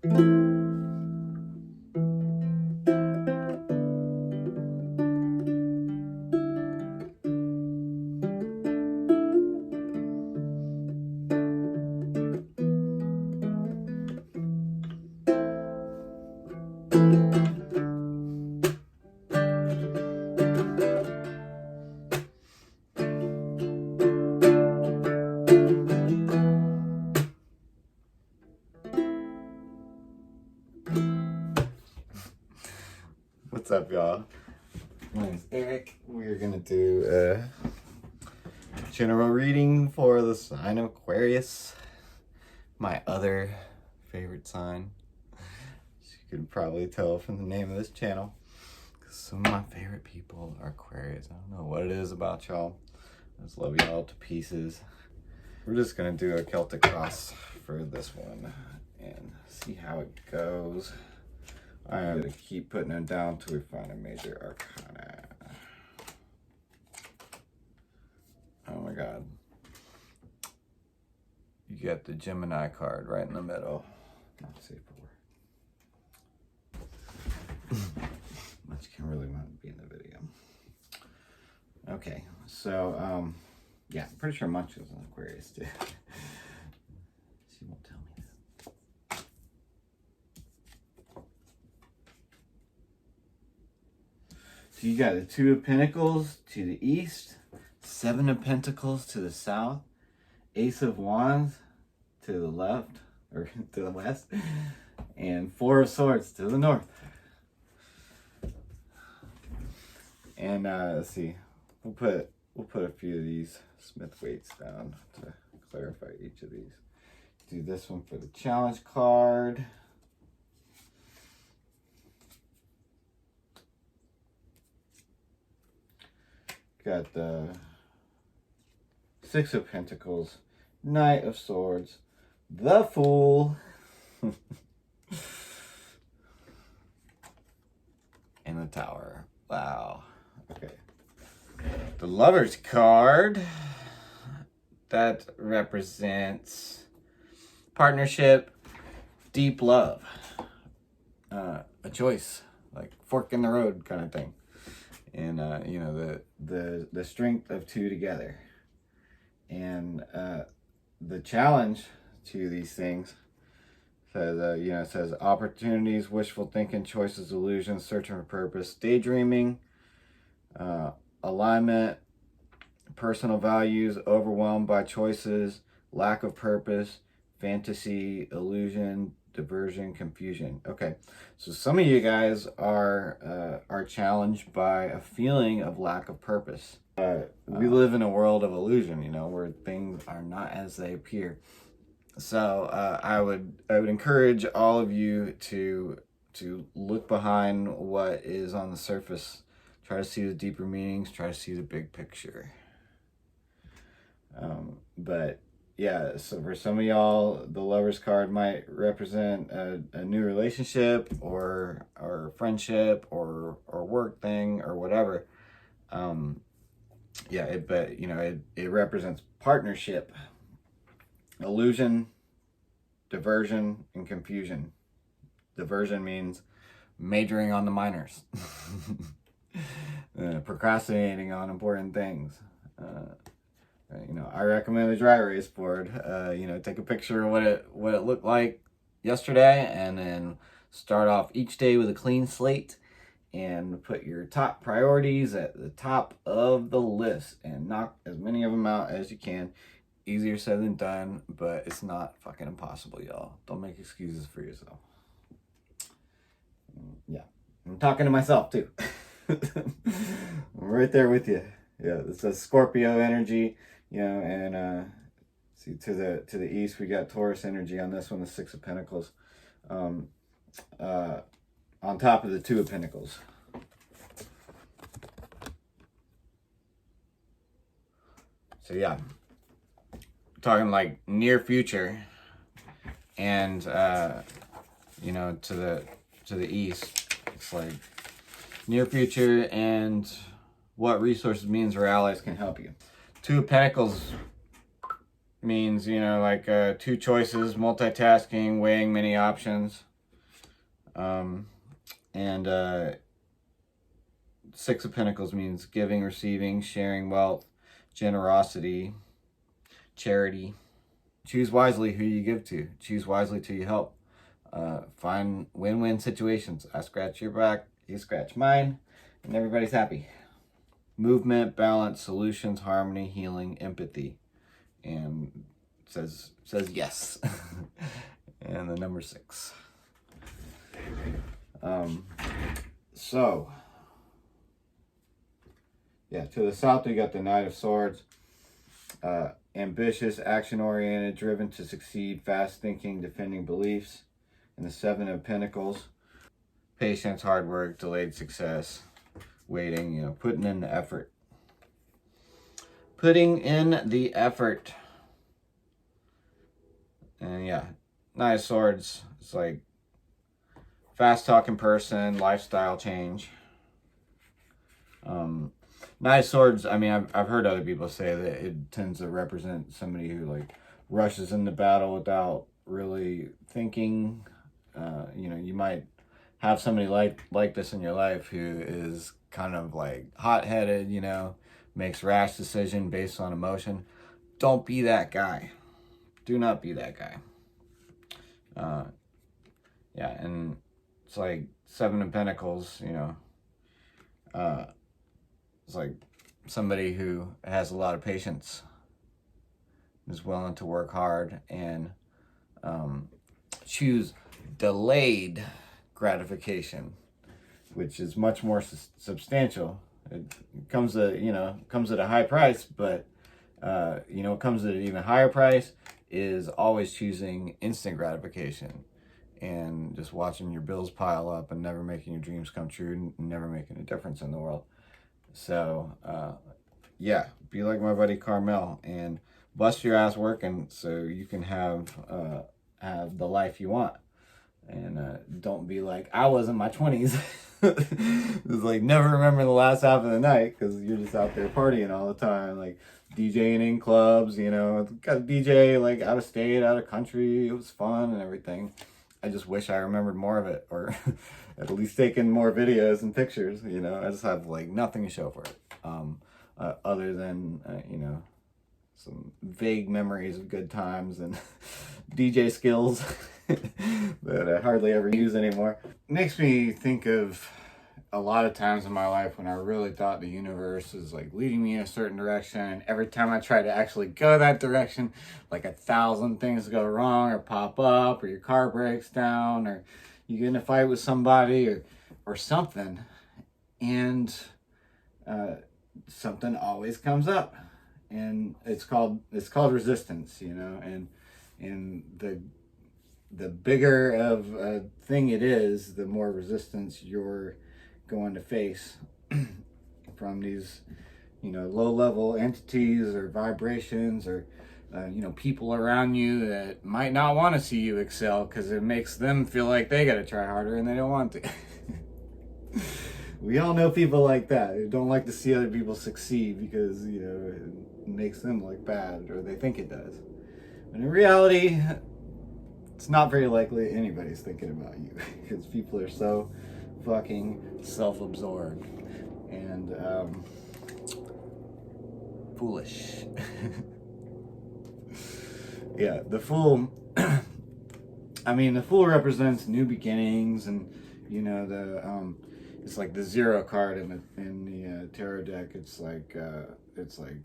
What's up, y'all? My name is Eric. We're gonna do a general reading for the sign of Aquarius, my other favorite sign. As you can probably tell from the name of this channel, because some of my favorite people are Aquarius. I don't know what it is about y'all. I just love y'all to pieces. We're just gonna do a Celtic cross for this one and see how it goes. I'm gonna keep putting them down till we find a major arcana. Oh my god. You get the Gemini card right in the middle. Not safe for work. Much can really want to be in the video. Okay, so yeah, I'm pretty sure Munch is an Aquarius too. She won't tell me that. So you got the Two of Pentacles to the east, Seven of Pentacles to the south, Ace of Wands to the left, or to the west, and Four of Swords to the north. And let's see, we'll put a few of these Smith weights down to clarify each of these. Do this one for the challenge card. Got the Six of Pentacles, Knight of Swords, the Fool, and the Tower. Wow. Okay. The Lover's card, that represents partnership, deep love, a choice, like fork in the road kind of thing. And you know, the strength of two together. And the challenge to these things says, you know, it says opportunities, wishful thinking, choices, illusions, searching for purpose, daydreaming, alignment, personal values, overwhelmed by choices, lack of purpose, fantasy, illusion, diversion, confusion. Okay, so some of you guys are challenged by a feeling of lack of purpose. We live in a world of illusion, you know, where things are not as they appear. So I would encourage all of you to look behind what is on the surface, try to see the deeper meanings, try to see the big picture. But yeah, so for some of y'all, the Lover's card might represent a new relationship or friendship or work thing or whatever. Yeah, but you know, it represents partnership, illusion, diversion, and confusion. Diversion means majoring on the minors, procrastinating on important things. You know, I recommend the dry erase board. You know, take a picture of what it looked like yesterday, and then start off each day with a clean slate, and put your top priorities at the top of the list, and knock as many of them out as you can. Easier said than done, but it's not fucking impossible, y'all. Don't make excuses for yourself. Yeah, I'm talking to myself too. I'm right there with you. Yeah, this is Scorpio energy. You know, and see, to the east we got Taurus energy on this one, the Six of Pentacles, on top of the Two of Pentacles. So yeah, talking like near future, and you know, to the east, it's like near future and what resources, means, or allies can help you. Two of Pentacles means, you know, like two choices, multitasking, weighing many options. And Six of Pentacles means giving, receiving, sharing wealth, generosity, charity. Choose wisely who you give to. Choose wisely who you help. Find win-win situations. I scratch your back, you scratch mine, and everybody's happy. Movement, balance, solutions, harmony, healing, empathy. And says yes. And the number 6. So yeah, to the south we got the Knight of Swords. Ambitious, action-oriented, driven to succeed, fast thinking, defending beliefs. And the 7 of Pentacles. Patience, hard work, delayed success, waiting, putting in the effort. Putting in the effort. And yeah, Knight of Swords, it's like fast-talking person, lifestyle change. Knight of Swords, I mean, I've heard other people say that it tends to represent somebody who like rushes into battle without really thinking. You might have somebody like this in your life who is kind of like hot-headed, makes rash decision based on emotion. Don't be that guy. Do not be that guy. Yeah, and it's like 7 of Pentacles, it's like somebody who has a lot of patience, is willing to work hard and choose delayed gratification, which is much more substantial. It comes at a high price, but what comes at an even higher price is always choosing instant gratification and just watching your bills pile up and never making your dreams come true and never making a difference in the world. So yeah, be like my buddy Carmel and bust your ass working so you can have the life you want. And don't be like I was in my 20s. It's like never remember the last half of the night because you're just out there partying all the time, like DJing in clubs, got DJ like out of state, out of country. It was fun and everything. I just wish I remembered more of it, or at least taken more videos and pictures. I just have like nothing to show for it, other than some vague memories of good times and DJ skills that I hardly ever use anymore. Makes me think of a lot of times in my life when I really thought the universe is like leading me in a certain direction, and every time I try to actually go that direction, like 1,000 things go wrong or pop up, or your car breaks down, or you get in a fight with somebody or something, and something always comes up, and it's called resistance, and the bigger of a thing it is, the more resistance you're going to face from these low-level entities or vibrations or people around you that might not want to see you excel because it makes them feel like they got to try harder and they don't want to. We all know people like that who don't like to see other people succeed because it makes them look bad, or they think it does. But in reality, it's not very likely anybody's thinking about you because people are so fucking self-absorbed and foolish. Yeah, the Fool. The Fool represents new beginnings, and it's like the 0 card in the tarot deck. It's like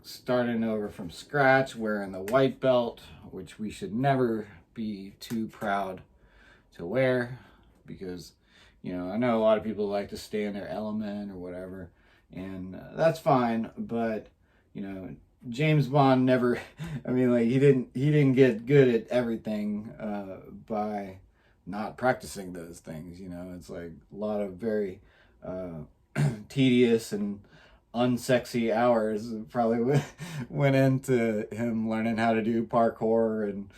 starting over from scratch, wearing the white belt, which we should never be too proud to wear, because I know a lot of people like to stay in their element or whatever, and that's fine, but James Bond never he didn't get good at everything by not practicing those things. It's like a lot of very tedious and unsexy hours probably went into him learning how to do parkour and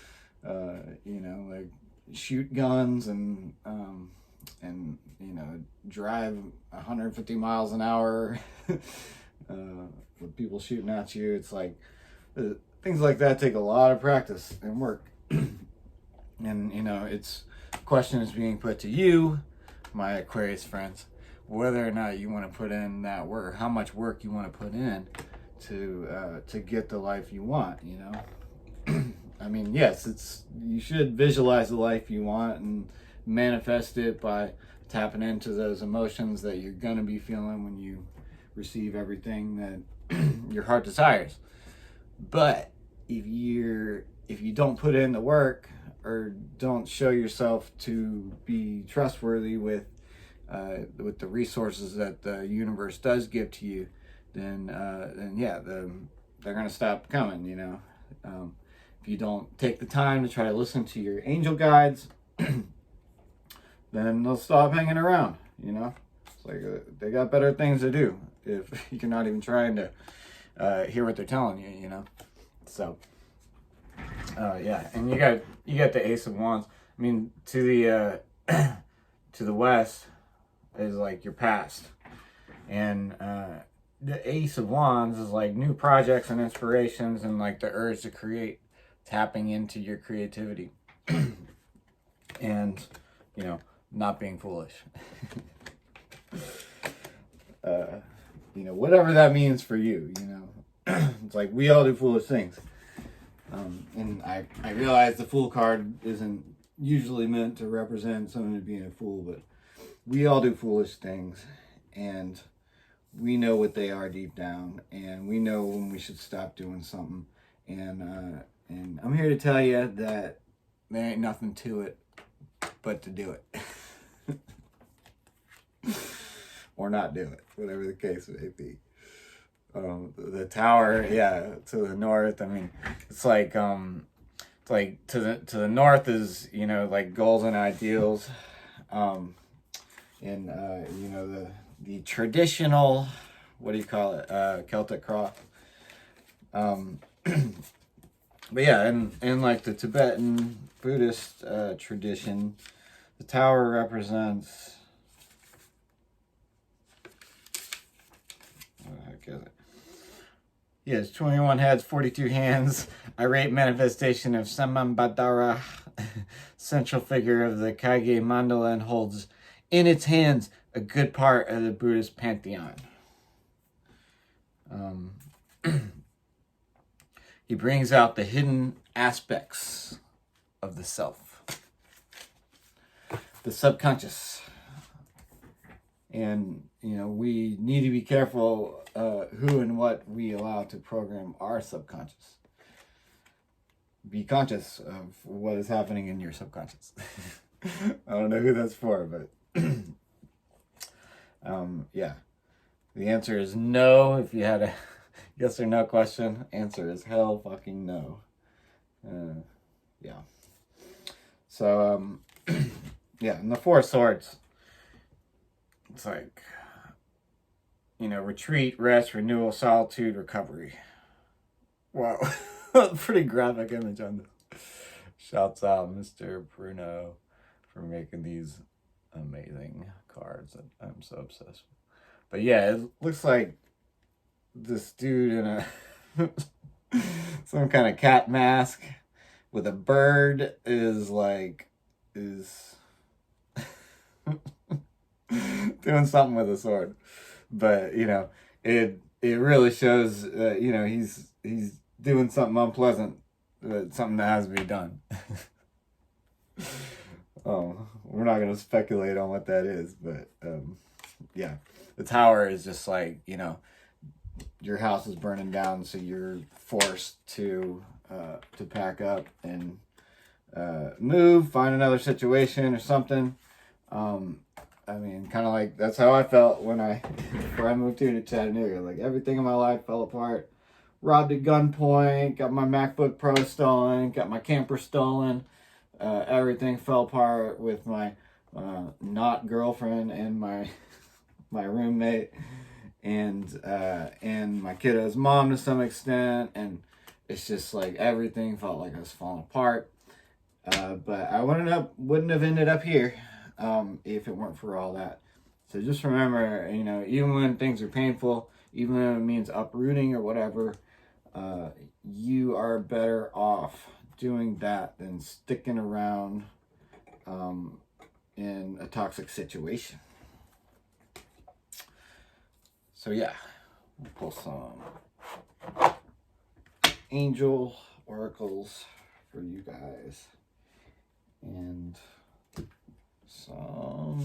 like shoot guns and drive 150 miles an hour with people shooting at you. It's like things like that take a lot of practice and work. And it's question is being put to you, my Aquarius friends, whether or not you want to put in that work, how much work you want to put in to get the life you want, you know. I mean, yes, you should visualize the life you want and manifest it by tapping into those emotions that you're gonna be feeling when you receive everything that your heart desires. But if you don't put in the work, or don't show yourself to be trustworthy with the resources that the universe does give to you, then yeah, they're gonna stop coming, you know. If you don't take the time to try to listen to your angel guides, then they'll stop hanging around, you know. It's like they got better things to do if you're not even trying to hear what they're telling you, you know. So yeah, and you got the Ace of Wands. I mean, to the west is like your past, and the Ace of Wands is like new projects and inspirations, and like the urge to create, tapping into your creativity, and you know, not being foolish. You know, whatever that means for you, you know. It's like we all do foolish things. And I realize the Fool card isn't usually meant to represent someone being a fool, but we all do foolish things, and we know what they are deep down, and we know when we should stop doing something. And I'm here to tell you that there ain't nothing to it but to do it. Or not do it, whatever the case may be. The tower, yeah, to the north. I mean, it's like to the north is, you know, like goals and ideals, and you know, the traditional, what do you call it, Celtic cross. But yeah, in like the Tibetan Buddhist tradition, the tower represents, what the heck is it? Yes, 21 heads, 42 hands, irate manifestation of Samambadara, central figure of the Kage Mandala, and holds in its hands a good part of the Buddhist pantheon. He brings out the hidden aspects of the self, the subconscious. And, you know, we need to be careful who and what we allow to program our subconscious. Be conscious of what is happening in your subconscious. I don't know who that's for, but yeah. The answer is no. If you had a yes or no question, answer is hell fucking no. Yeah. So, yeah, and the Four of Swords, it's like, you know, retreat, rest, renewal, solitude, recovery. Wow. Pretty graphic image on this. Shouts out Mr. Bruno for making these amazing cards that I'm so obsessed with. But yeah, it looks like this dude in a some kind of cat mask with a bird is doing something with a sword. But you know, it really shows you know, he's doing something unpleasant, something that has to be done. We're not gonna speculate on what that is, but yeah, the tower is just like, you know, your house is burning down, so you're forced to pack up and move, find another situation or something. I mean, kind of like, that's how I felt before I moved here to Chattanooga. Like, everything in my life fell apart. Robbed at gunpoint, got my MacBook Pro stolen, got my camper stolen. Everything fell apart with my not girlfriend and my roommate, and my kiddo's mom to some extent, and it's just like everything felt like I was falling apart. But I wouldn't have ended up here if it weren't for all that. So just remember, you know, even when things are painful, even when it means uprooting or whatever, you are better off doing that than sticking around in a toxic situation. So yeah, we'll pull some angel oracles for you guys, and some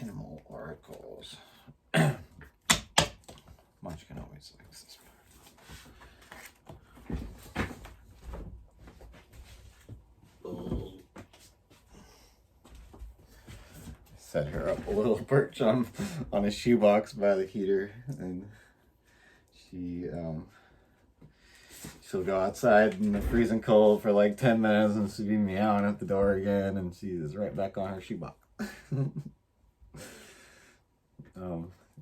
animal oracles. Munchkin always likes this part. Set her up a little perch on a shoebox by the heater, and she'll go outside in the freezing cold for like 10 minutes and she'll be meowing at the door again, and she is right back on her shoebox.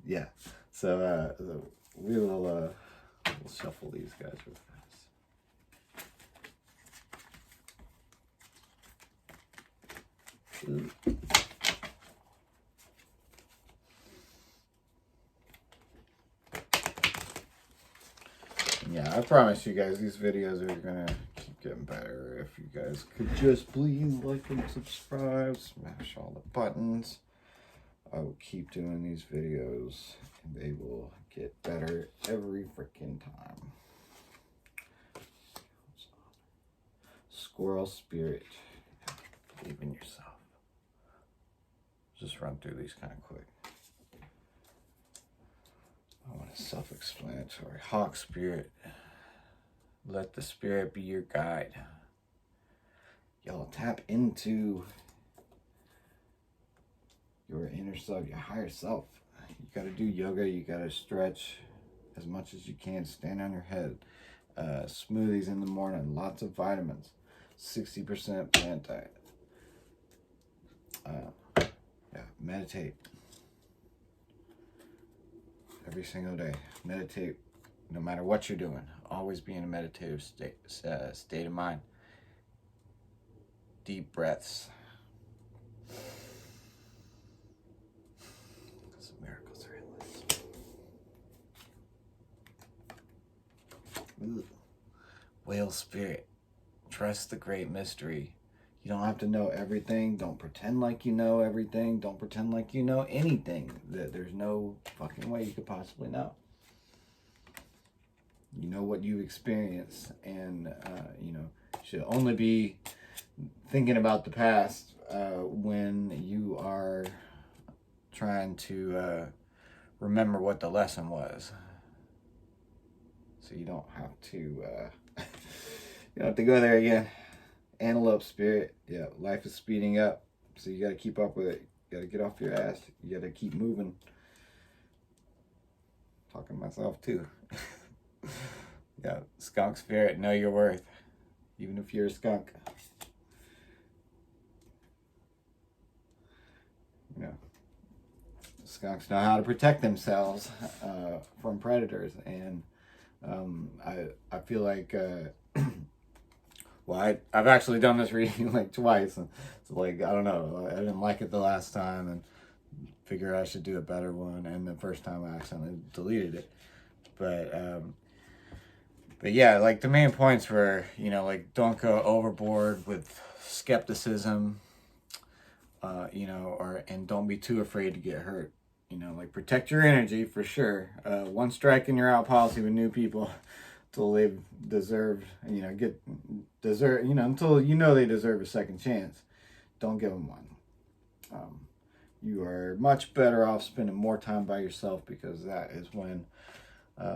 Yeah, so we'll shuffle these guys real fast. Ooh. Yeah, I promise you guys, these videos are gonna keep getting better. If you guys could just please like and subscribe, smash all the buttons. I will keep doing these videos, and they will get better every freaking time. Squirrel spirit, believe in yourself. Just run through these kind of quick. I want a self-explanatory. Hawk spirit, let the spirit be your guide. Y'all tap into your inner self, your higher self. You got to do yoga, you got to stretch as much as you can, stand on your head. Smoothies in the morning, lots of vitamins, 60% plant diet. Yeah, meditate. Every single day. Meditate no matter what you're doing. Always be in a meditative state of mind. Deep breaths. Because the miracles are endless. Ooh. Whale spirit. Trust the great mystery. You don't have to know everything. Don't pretend like you know everything. Don't pretend like you know anything. There's no fucking way you could possibly know. You know what you experience, and you should only be thinking about the past when you are trying to remember what the lesson was. So you don't have to you don't have to go there again. Antelope spirit, yeah, life is speeding up, so you got to keep up with it. You got to get off your ass. You got to keep moving. Talking to myself too. Yeah, skunk spirit, know your worth, even if you're a skunk. You know, skunks know how to protect themselves from predators, and I feel like. Well, I've actually done this reading like twice, and so like, I don't know, I didn't like it the last time and figure I should do a better one, and the first time I accidentally deleted it. But yeah, like the main points were, like, don't go overboard with skepticism, and don't be too afraid to get hurt. Like, protect your energy for sure. One strike and you're out policy with new people. Until they've deserved, until they deserve a second chance. Don't give them one. You are much better off spending more time by yourself, because that is when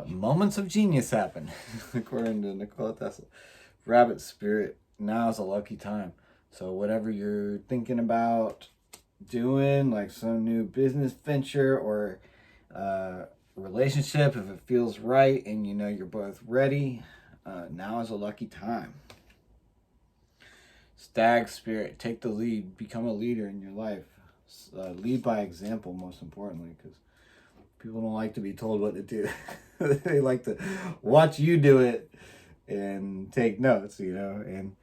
moments of genius happen, according to Nikola Tesla. Rabbit spirit, now is a lucky time. So whatever you're thinking about doing, like some new business venture or relationship, if it feels right and you're both ready, now is a lucky time. Stag spirit, take the lead, become a leader in your life. Lead by example, most importantly, because people don't like to be told what to do. They like to watch you do it and take notes, and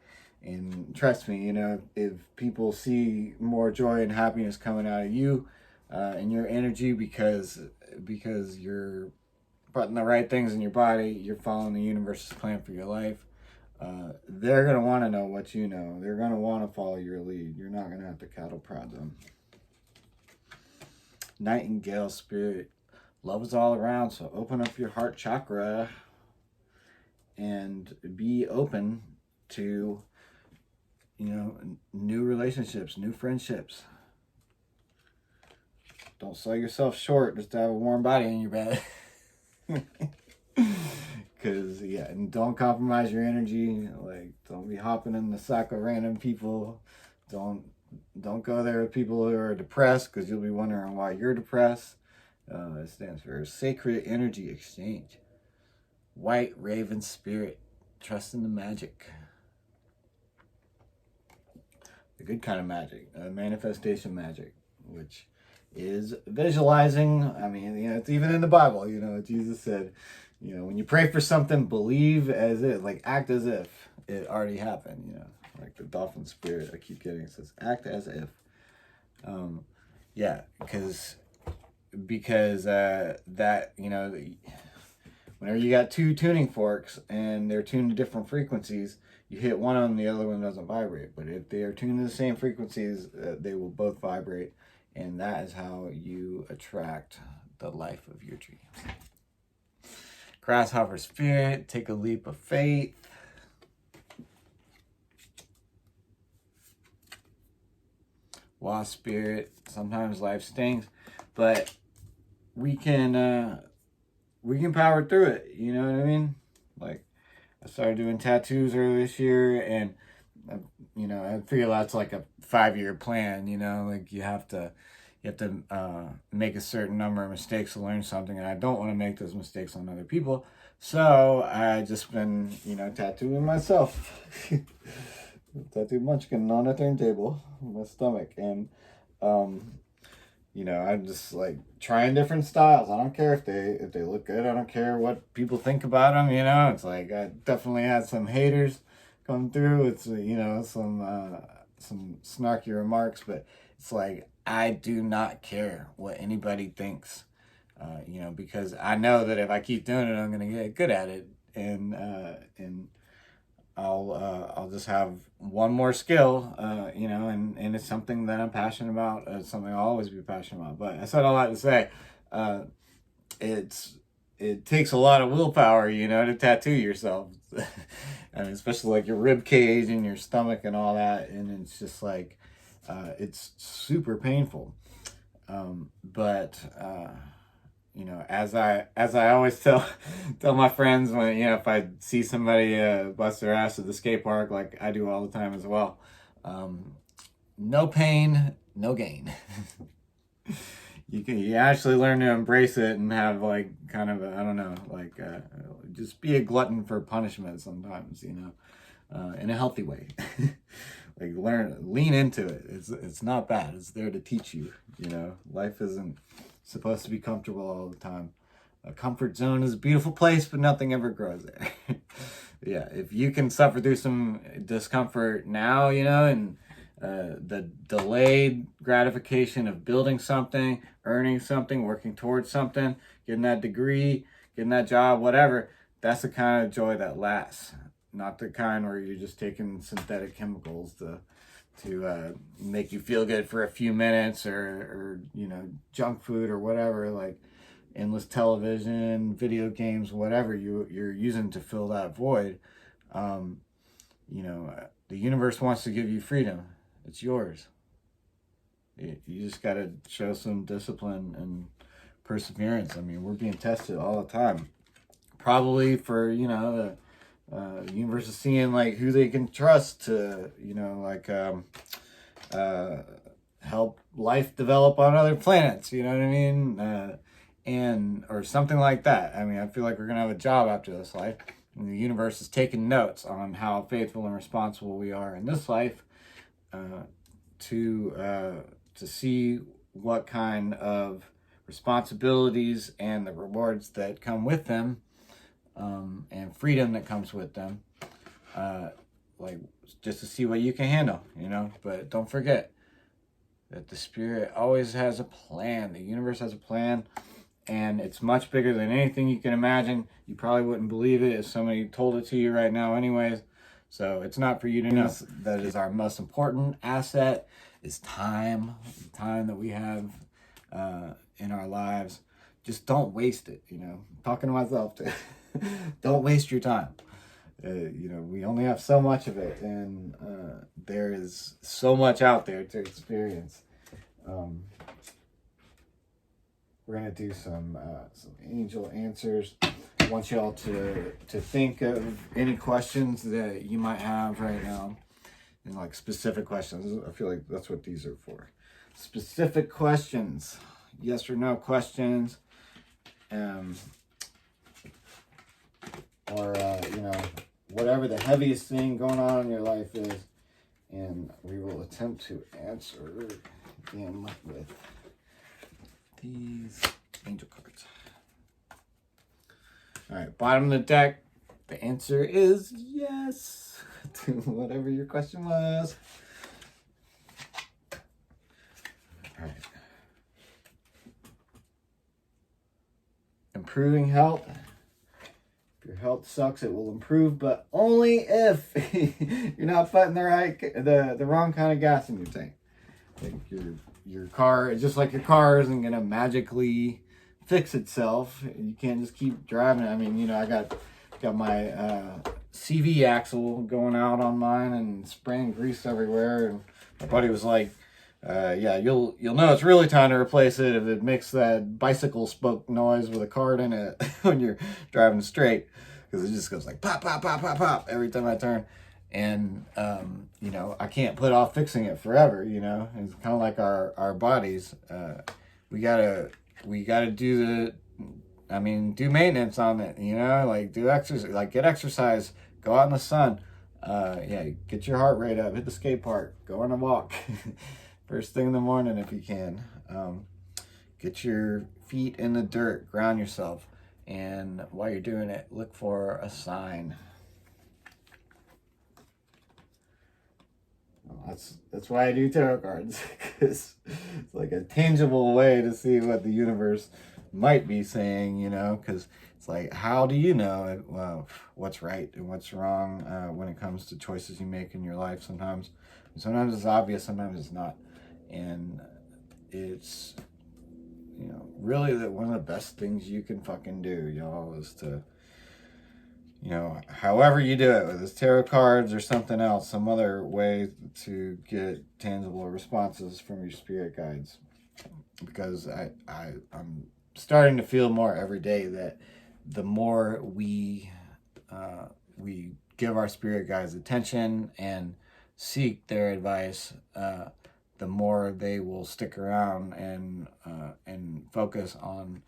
trust me, if people see more joy and happiness coming out of you and your energy, because you're putting the right things in your body, you're following the universe's plan for your life. They're going to want to know what you know. They're going to want to follow your lead. You're not going to have to cattle prod them. Nightingale spirit. Love is all around, so open up your heart chakra and be open to, you know, new relationships, new friendships. Don't sell yourself short just to have a warm body in your bed. Because, yeah, and don't compromise your energy. Like, don't be hopping in the sack of random people. Don't go there with people who are depressed, because you'll be wondering why you're depressed. It stands for Sacred Energy Exchange. White Raven Spirit. Trust in the magic. The good kind of magic. Manifestation magic. Which is visualizing. I mean, you know, it's even in the Bible. You know, Jesus said, you know, when you pray for something, believe as if, like, act as if it already happened, you know. Like the dolphin spirit I keep getting, it says, act as if. Yeah, because that, you know, whenever you got two tuning forks and they're tuned to different frequencies, you hit one of them, the other one doesn't vibrate. But if they are tuned to the same frequencies, they will both vibrate. And that is how you attract the life of your dreams. Grasshopper spirit, take a leap of faith. Wasp spirit, sometimes life stings, but we can power through it. You know what I mean? Like, I started doing tattoos earlier this year, and you know, I feel that's like a 5-year plan. You know, like you have to make a certain number of mistakes to learn something, and I don't want to make those mistakes on other people. So I just been, you know, tattooing myself. Tattoo munchkin on a turntable on my stomach, and you know, I'm just like trying different styles. I don't care if they look good. I don't care what people think about them. You know, it's like I definitely had some haters come through. It's, you know, some snarky remarks, but it's like I do not care what anybody thinks. You know, because I know that if I keep doing it, I'm gonna get good at it, and I'll just have one more skill, you know, and it's something that I'm passionate about. It's something I'll always be passionate about. But I said all that to say, it takes a lot of willpower, you know, to tattoo yourself. I mean, especially like your rib cage and your stomach and all that, and it's just like it's super painful. But you know, as I always tell my friends, when, you know, if I see somebody bust their ass at the skate park, like I do all the time as well, no pain, no gain. You actually learn to embrace it and have like kind of I don't know, like just be a glutton for punishment sometimes, you know, in a healthy way. Like lean into it. It's not bad. It's there to teach you. You know, life isn't supposed to be comfortable all the time. A comfort zone is a beautiful place, but nothing ever grows there. Yeah, if you can suffer through some discomfort now, you know, and the delayed gratification of building something, earning something, working towards something, getting that degree, getting that job, whatever, that's the kind of joy that lasts. Not the kind where you're just taking synthetic chemicals to make you feel good for a few minutes, or you know, junk food or whatever, like endless television, video games, whatever you're using to fill that void. You know, the universe wants to give you freedom. It's yours. You just got to show some discipline and perseverance. I mean, we're being tested all the time. Probably for, you know, the universe is seeing like who they can trust to, you know, like help life develop on other planets. You know what I mean? And or something like that. I mean, I feel like we're gonna have a job after this life, and the universe is taking notes on how faithful and responsible we are in this life, to see what kind of responsibilities and the rewards that come with them, and freedom that comes with them, like just to see what you can handle, you know. But don't forget that the spirit always has a plan. The universe has a plan, and it's much bigger than anything you can imagine. You probably wouldn't believe it if somebody told it to you right now anyways. So it's not for you to know. That is our most important asset, is time. The time that we have in our lives. Just don't waste it, you know. I'm talking to myself too. Don't waste your time. You know, we only have so much of it, and there is so much out there to experience. We're gonna do some angel answers. I want y'all to think of any questions that you might have right now, and like specific questions. I feel like that's what these are for. Specific questions, yes or no questions, or you know, whatever the heaviest thing going on in your life is, and we will attempt to answer them with these angel cards. All right, bottom of the deck, the answer is yes to whatever your question was. All right. Improving health. If your health sucks, it will improve, but only if you're not putting the wrong kind of gas in your tank. Like your car, just like your car isn't gonna magically fix itself. You can't just keep driving it. I mean, you know, I got my CV axle going out on mine and spraying grease everywhere, and my buddy was like, yeah, you'll know it's really time to replace it if it makes that bicycle spoke noise with a card in it when you're driving straight, because it just goes like pop, pop, pop, pop, pop every time I turn. And you know, I can't put off fixing it forever. You know, it's kind of like our bodies. We gotta do do maintenance on it. You know, like do exercise, like get exercise, go out in the sun. Yeah, get your heart rate up, hit the skate park, go on a walk. First thing in the morning if you can. Get your feet in the dirt, ground yourself, and while you're doing it, look for a sign. That's why I do tarot cards, because it's like a tangible way to see what the universe might be saying, you know, because it's like, how do you know what's right and what's wrong when it comes to choices you make in your life? Sometimes it's obvious, sometimes it's not. And it's, you know, really one of the best things you can fucking do, y'all, is to, you know, however you do it, whether it's tarot cards or something else, some other way to get tangible responses from your spirit guides. Because I'm starting to feel more every day that the more we give our spirit guides attention and seek their advice, the more they will stick around and focus on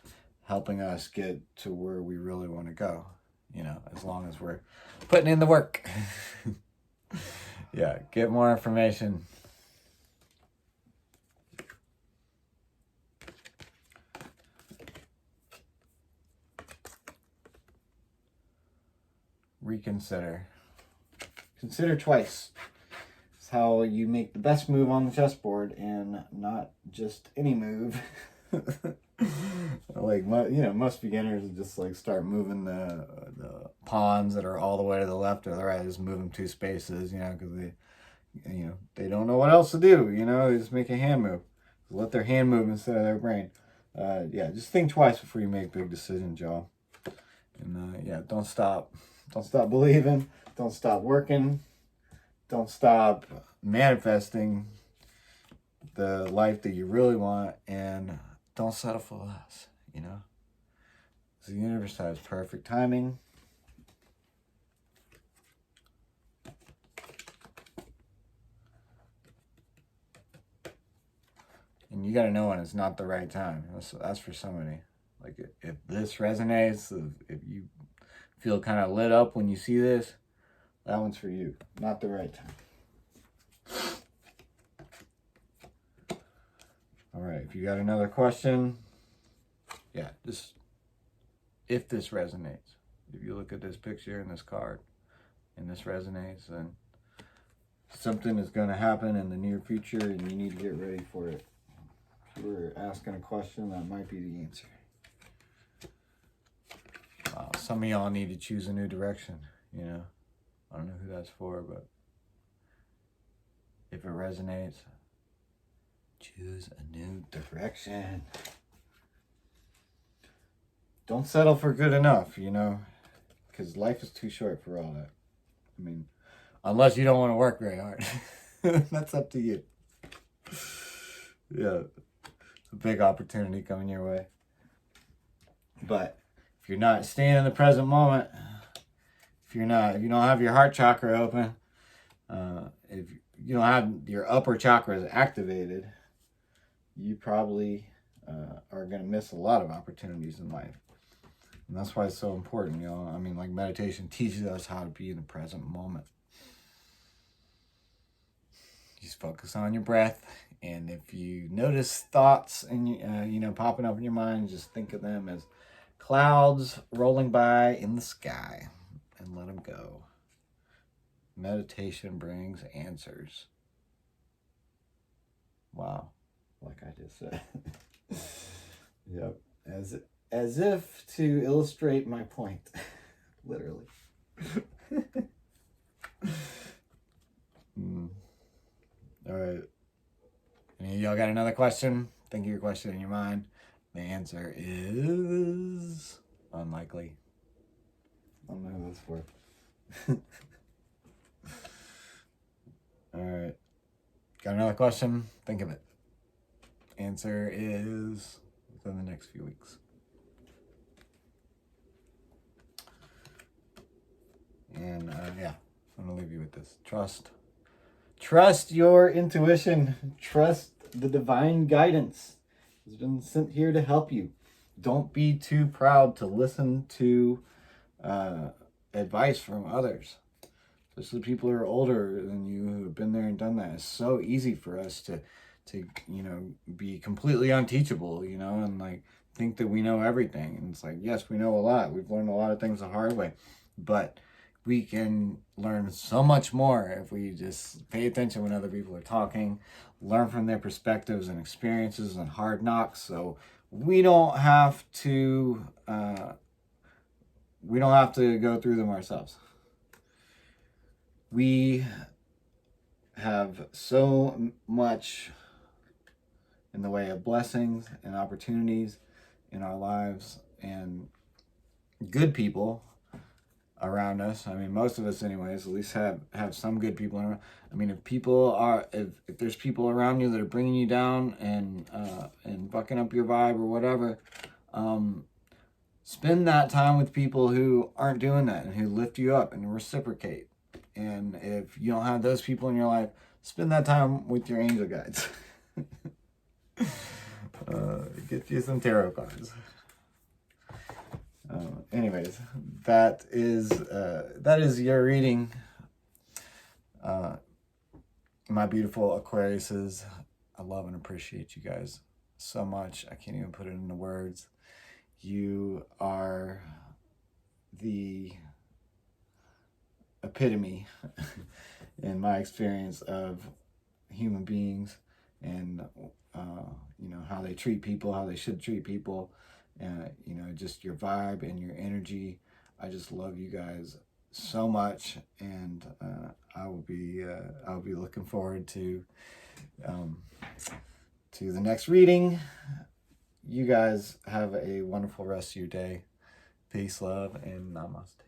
helping us get to where we really want to go. You know, as long as we're putting in the work. Yeah, get more information. Reconsider. Consider twice. It's how you make the best move on the chessboard, and not just any move. Like, you know, most beginners just like start moving the pawns that are all the way to the left or the right, just move them 2 spaces, you know, because they don't know what else to do, you know, they just make a hand move. Let their hand move instead of their brain. Yeah, just think twice before you make big decisions, y'all. And yeah, don't stop believing, don't stop working, don't stop manifesting the life that you really want, and don't settle for less, you know? The universe has perfect timing. And you gotta know when it's not the right time. That's for somebody. Like, if this resonates, if you feel kind of lit up when you see this, that one's for you. Not the right time. All right, if you got another question, yeah, just if this resonates. If you look at this picture and this card and this resonates, then something is going to happen in the near future and you need to get ready for it. If you were asking a question, that might be the answer. some of y'all need to choose a new direction, you know. I don't know who that's for, but if it resonates, choose a new direction. Don't settle for good enough, you know, because life is too short for all that. I mean, unless you don't want to work very hard. That's up to you. Yeah, it's a big opportunity coming your way. But if you're not staying in the present moment, if you don't have your heart chakra open, if you don't have your upper chakras activated, you probably are going to miss a lot of opportunities in life. And that's why it's so important, you know. I mean, like, meditation teaches us how to be in the present moment. Just focus on your breath, and if you notice thoughts and popping up in your mind, just think of them as clouds rolling by in the sky and let them go. Meditation brings answers. Wow, like I just said. Yep, as if to illustrate my point, literally. All right. Any of y'all got another question? Think of your question in your mind. The answer is unlikely. I don't know who that's for. All right. Got another question? Think of it. Answer is within the next few weeks. And yeah, I'm going to leave you with this. Trust your intuition. Trust the divine guidance. It's been sent here to help you. Don't be too proud to listen to advice from others, especially people who are older than you, who have been there and done that. It's so easy for us to be completely unteachable, and like think that we know everything. And it's like, yes, we know a lot. We've learned a lot of things the hard way, but we can learn so much more if we just pay attention when other people are talking, learn from their perspectives and experiences and hard knocks. So we don't have to go through them ourselves. We have so much in the way of blessings and opportunities in our lives, and good people around us. I mean, most of us anyways, at least have some good people around. I mean, if there's people around you that are bringing you down and bucking up your vibe or whatever, spend that time with people who aren't doing that and who lift you up and reciprocate. And if you don't have those people in your life, spend that time with your angel guides. Get you some tarot cards. Anyways, that is your reading. My beautiful Aquariuses, I love and appreciate you guys so much. I can't even put it into words. You are the epitome, in my experience, of human beings, and how they treat people, how they should treat people. Just your vibe and your energy. I just love you guys so much, and I'll be looking forward to the next reading. You guys have a wonderful rest of your day. Peace, love, and namaste.